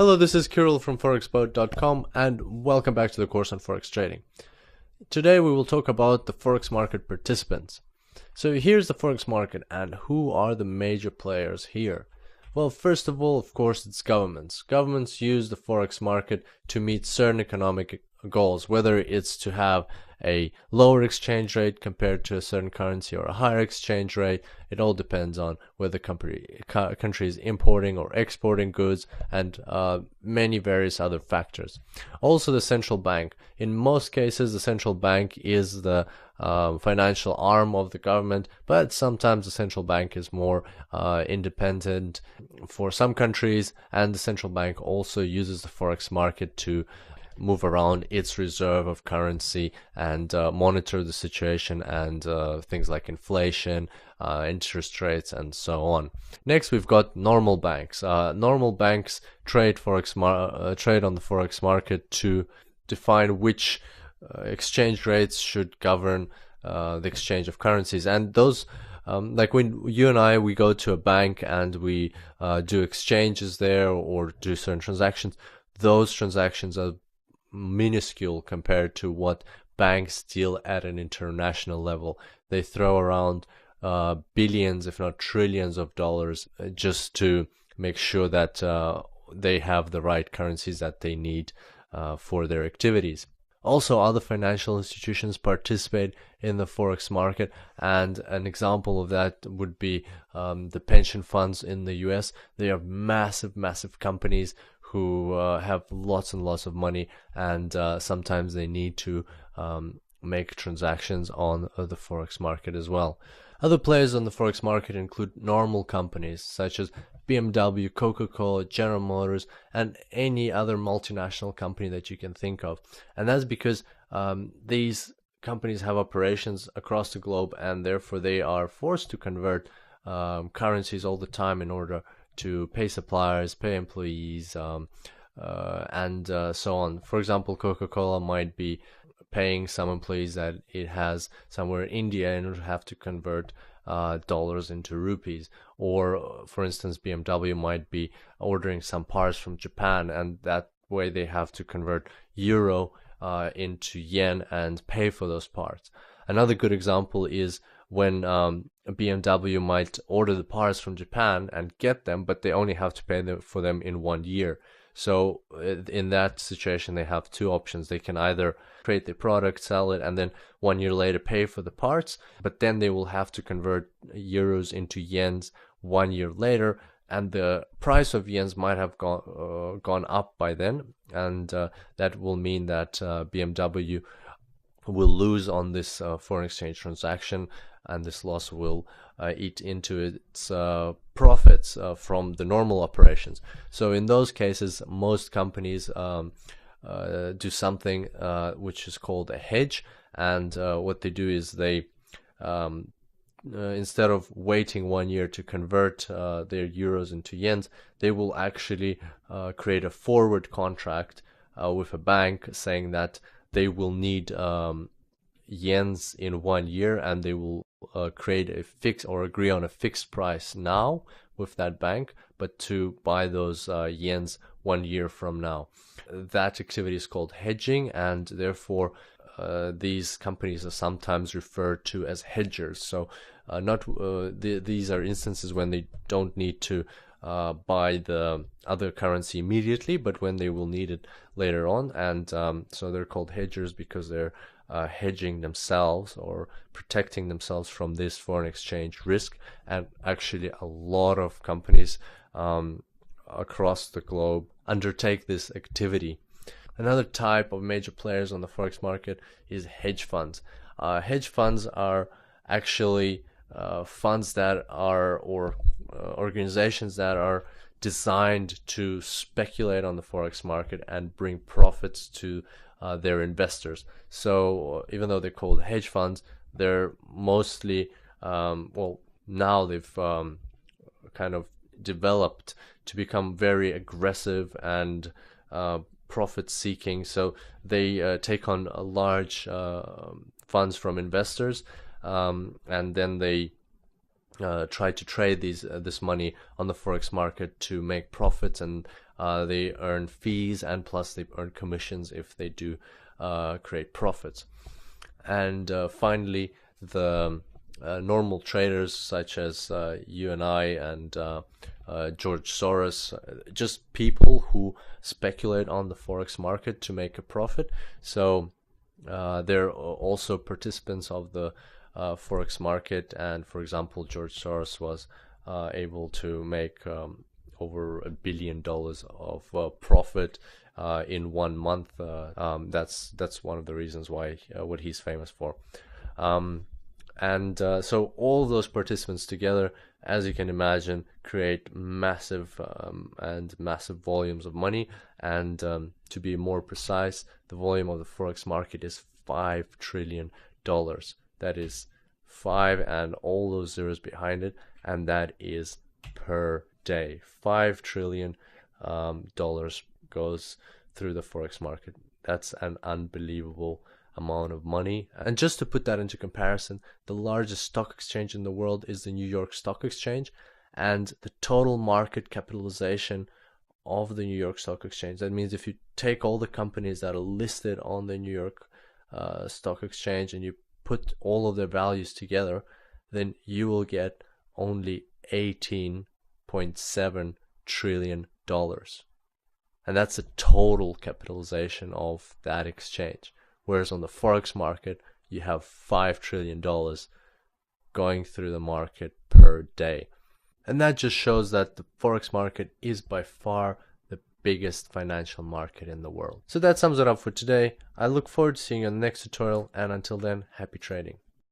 Hello, this is Kirill from forexboat.com and welcome back to the course on Forex trading. Today we will talk about the Forex market participants. So here's the Forex market and who are the major players here? Well, first of all, of course, it's governments. Governments use the Forex market to meet certain economic goals, whether it's to have a lower exchange rate compared to a certain currency or a higher exchange rate. It all depends on whether the country is importing or exporting goods and many various other factors. Also, the central bank. In most cases, the central bank is the financial arm of the government, but sometimes the central bank is more independent for some countries, and the central bank also uses the Forex market to move around its reserve of currency and monitor the situation and things like inflation, interest rates, and so on. Next, we've got normal banks. Normal banks trade on the Forex market to define which exchange rates should govern the exchange of currencies. And those, like when you and I, we go to a bank and we do exchanges there or do certain transactions, those transactions are minuscule compared to what banks deal at an international level. They throw around billions, if not trillions of dollars just to make sure that they have the right currencies that they need for their activities. Also, other financial institutions participate in the Forex market, and an example of that would be the pension funds in the US. They are massive companies who have lots and lots of money, and sometimes they need to make transactions on the Forex market as well. Other players on the Forex market include normal companies such as BMW, Coca-Cola, General Motors, and any other multinational company that you can think of. And that's because these companies have operations across the globe, and therefore they are forced to convert currencies all the time in order to pay suppliers, pay employees, and so on. For example, Coca-Cola might be paying some employees that it has somewhere in India and would have to convert dollars into rupees. Or, for instance, BMW might be ordering some parts from Japan, and that way they have to convert euro into yen and pay for those parts. Another good example is when BMW might order the parts from Japan and get them, but they only have to pay for them in 1 year. So in that situation, they have two options. They can either create the product, sell it, and then 1 year later pay for the parts, but then they will have to convert euros into yens 1 year later, and the price of yens might have gone up by then, and that will mean that BMW will lose on this foreign exchange transaction, and this loss will eat into its profits from the normal operations. So in those cases, most companies do something which is called a hedge, and what they do is they instead of waiting 1 year to convert their euros into yens, they will actually create a forward contract with a bank saying that they will need yens in 1 year, and they will create a fix or agree on a fixed price now with that bank, but to buy those yens 1 year from now. That activity is called hedging, and therefore these companies are sometimes referred to as hedgers. So these are instances when they don't need to buy the other currency immediately, but when they will need it later on, and so they're called hedgers because they're hedging themselves or protecting themselves from this foreign exchange risk. And actually a lot of companies across the globe undertake this activity. Another type of major players on the Forex market is hedge funds. Hedge funds are actually funds that are, or organizations that are designed to speculate on the Forex market and bring profits to their investors. So even though they're called hedge funds, they're mostly, now they've kind of developed to become very aggressive and profit seeking. So they take on large funds from investors, and then they try to trade this money on the Forex market to make profits and they earn fees, and plus they earn commissions if they do create profits. And finally, the normal traders such as you and I and George Soros, just people who speculate on the Forex market to make a profit. So they're also participants of the Forex market, and for example, George Soros was able to make over $1 billion of profit in 1 month. That's one of the reasons why what he's famous for. So all those participants together, as you can imagine, create massive volumes of money. And to be more precise, the volume of the Forex market is $5 trillion. That is 5 and all those zeros behind it, and that is per day. $5 trillion goes through the Forex market. That's an unbelievable amount of money. And just to put that into comparison, the largest stock exchange in the world is the New York Stock Exchange, and the total market capitalization of the New York Stock Exchange, that means if you take all the companies that are listed on the New York Stock Exchange and you put all of their values together, then you will get only $18.7 trillion. And that's the total capitalization of that exchange. Whereas on the Forex market, you have $5 trillion going through the market per day. And that just shows that the Forex market is by far the biggest financial market in the world. So that sums it up for today. I look forward to seeing you on the next tutorial, and until then, happy trading.